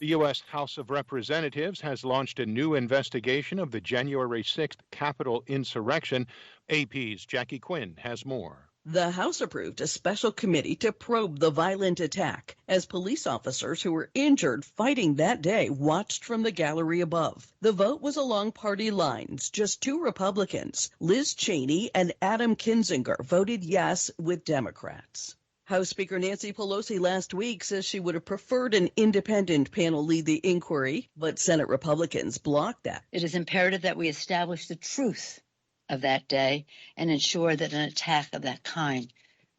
The U.S. House of Representatives has launched a new investigation of the January 6th Capitol insurrection. AP's Jackie Quinn has more. The House approved a special committee to probe the violent attack as police officers who were injured fighting that day watched from the gallery above. The vote was along party lines. Just two Republicans, Liz Cheney and Adam Kinzinger, voted yes with Democrats. House Speaker Nancy Pelosi last week says she would have preferred an independent panel lead the inquiry, but Senate Republicans blocked that. It is imperative that we establish the truth of that day and ensure that an attack of that kind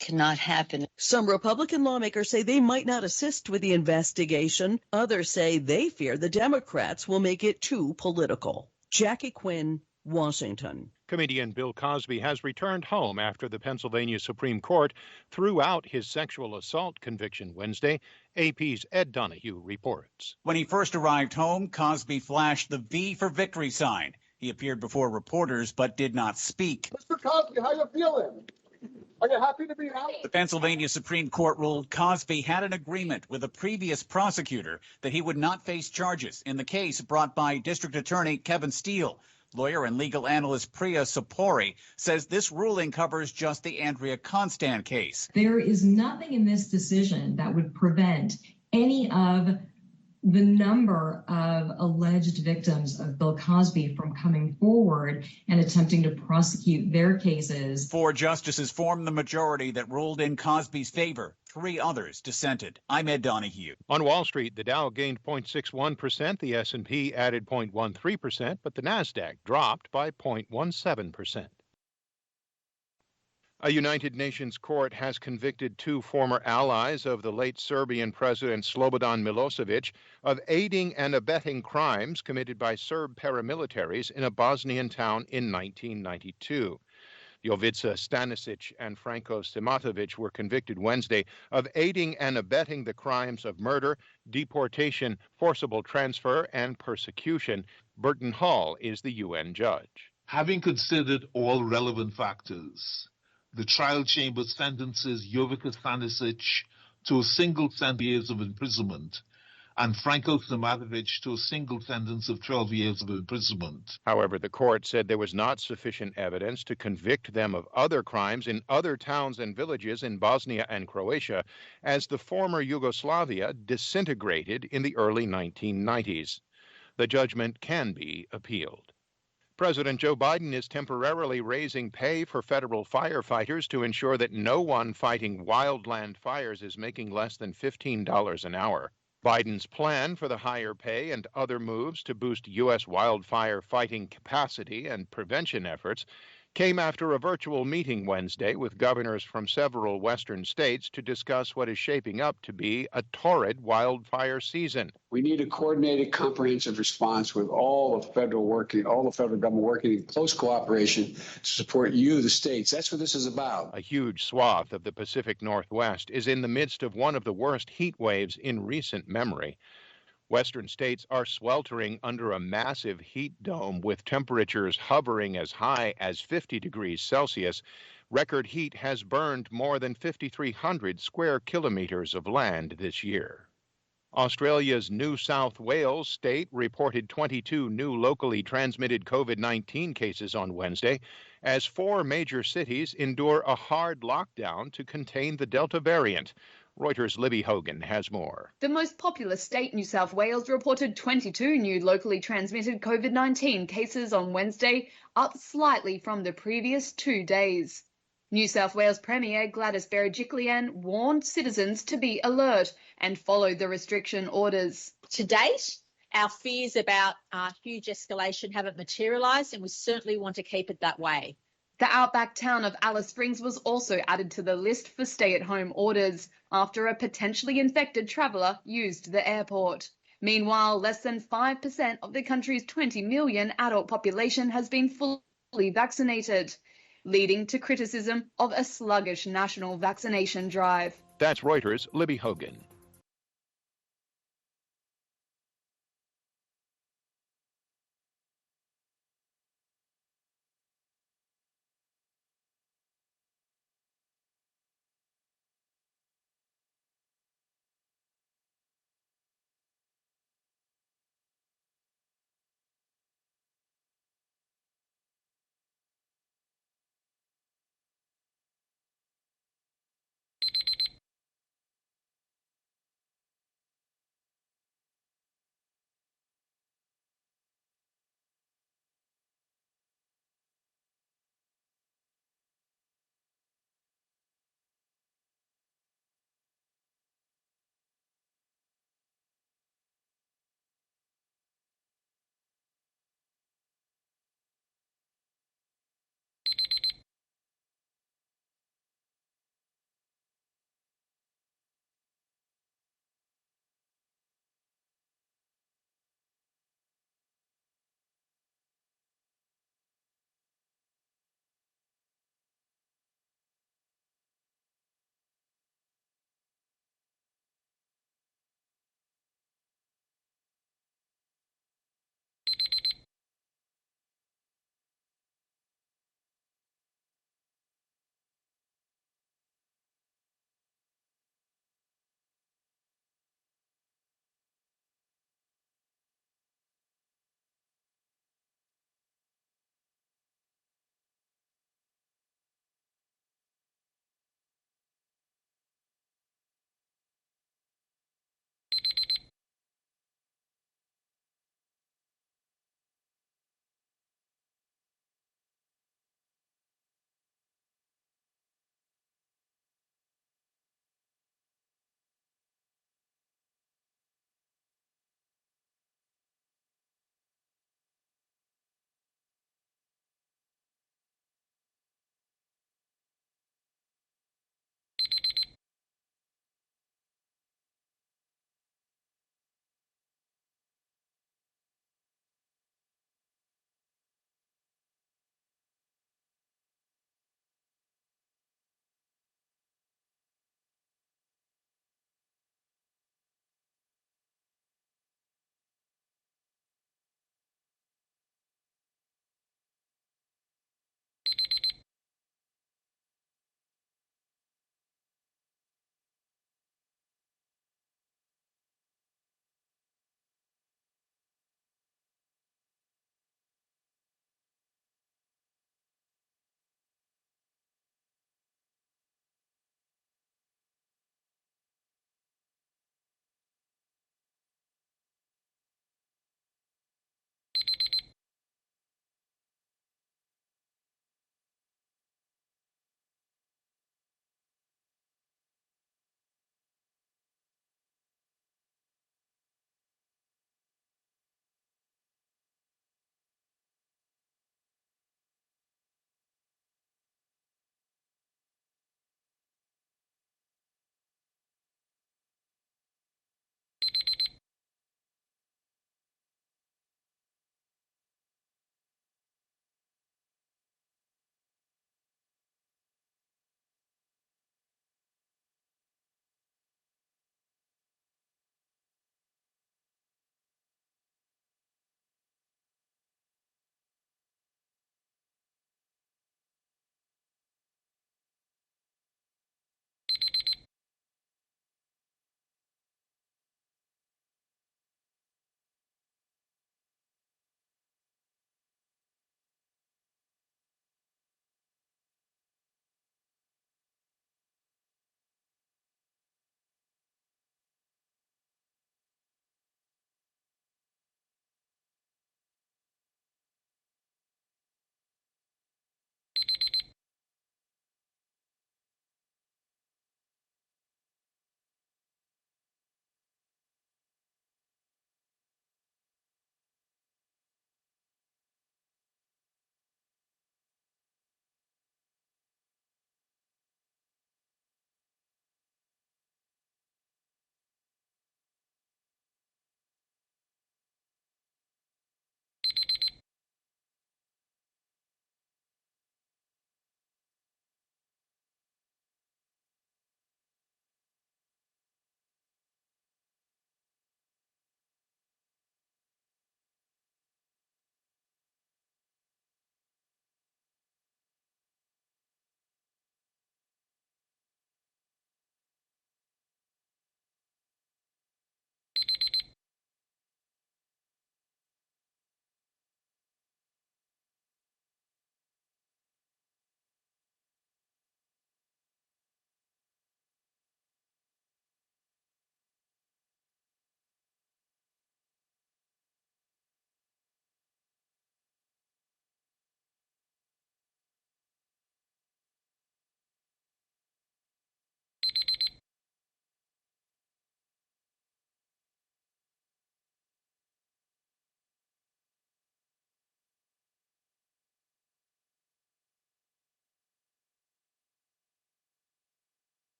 cannot happen. Some Republican lawmakers say they might not assist with the investigation. Others say they fear the Democrats will make it too political. Jackie Quinn, Washington. Comedian Bill Cosby has returned home after the Pennsylvania Supreme Court threw out his sexual assault conviction Wednesday. AP's Ed Donahue reports. When he first arrived home, Cosby flashed the V for victory sign. He appeared before reporters but did not speak. Mr. Cosby, how you feeling? Are you happy to be out? The Pennsylvania Supreme Court ruled Cosby had an agreement with a previous prosecutor that he would not face charges in the case brought by District Attorney Kevin Steele. Lawyer and legal analyst Priya Sapori says this ruling covers just the Andrea Constant case. There is nothing in this decision that would prevent any of the number of alleged victims of Bill Cosby from coming forward and attempting to prosecute their cases. 4 justices formed the majority that ruled in Cosby's favor. 3 others dissented. I'm Ed Donahue. On Wall Street, the Dow gained 0.61%, the S&P added 0.13%, but the Nasdaq dropped by 0.17%. A United Nations court has convicted 2 former allies of the late Serbian President Slobodan Milosevic of aiding and abetting crimes committed by Serb paramilitaries in a Bosnian town in 1992. Jovica Stanisic and Franko Simatovic were convicted Wednesday of aiding and abetting the crimes of murder, deportation, forcible transfer, and persecution. Burton Hall is the UN judge. Having considered all relevant factors, the trial chamber sentences Jovica Stanisic to a single 10 years of imprisonment and Franko Simatovic to a single sentence of 12 years of imprisonment. However, the court said there was not sufficient evidence to convict them of other crimes in other towns and villages in Bosnia and Croatia, as the former Yugoslavia disintegrated in the early 1990s. The judgment can be appealed. President Joe Biden is temporarily raising pay for federal firefighters to ensure that no one fighting wildland fires is making less than $15 an hour. Biden's plan for the higher pay and other moves to boost U.S. wildfire fighting capacity and prevention efforts came after a virtual meeting Wednesday with governors from several western states to discuss what is shaping up to be a torrid wildfire season. We need a coordinated, comprehensive response with all the federal government working in close cooperation to support you, the states. That's what this is about. A huge swath of the Pacific Northwest is in the midst of one of the worst heat waves in recent memory. Western states are sweltering under a massive heat dome with temperatures hovering as high as 50 degrees Celsius. Record heat has burned more than 5,300 square kilometers of land this year. Australia's New South Wales state reported 22 new locally transmitted COVID-19 cases on Wednesday, as 4 major cities endure a hard lockdown to contain the Delta variant. Reuters' Libby Hogan has more. The most populous state, New South Wales, reported 22 new locally transmitted COVID-19 cases on Wednesday, up slightly from the previous 2 days. New South Wales Premier Gladys Berejiklian warned citizens to be alert and follow the restriction orders. To date, our fears about huge escalation haven't materialised, and we certainly want to keep it that way. The outback town of Alice Springs was also added to the list for stay-at-home orders after a potentially infected traveller used the airport. Meanwhile, less than 5% of the country's 20 million adult population has been fully vaccinated, leading to criticism of a sluggish national vaccination drive. That's Reuters' Libby Hogan.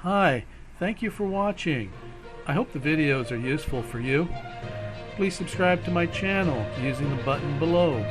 Hi, thank you for watching. I hope the videos are useful for you. Please subscribe to my channel using the button below.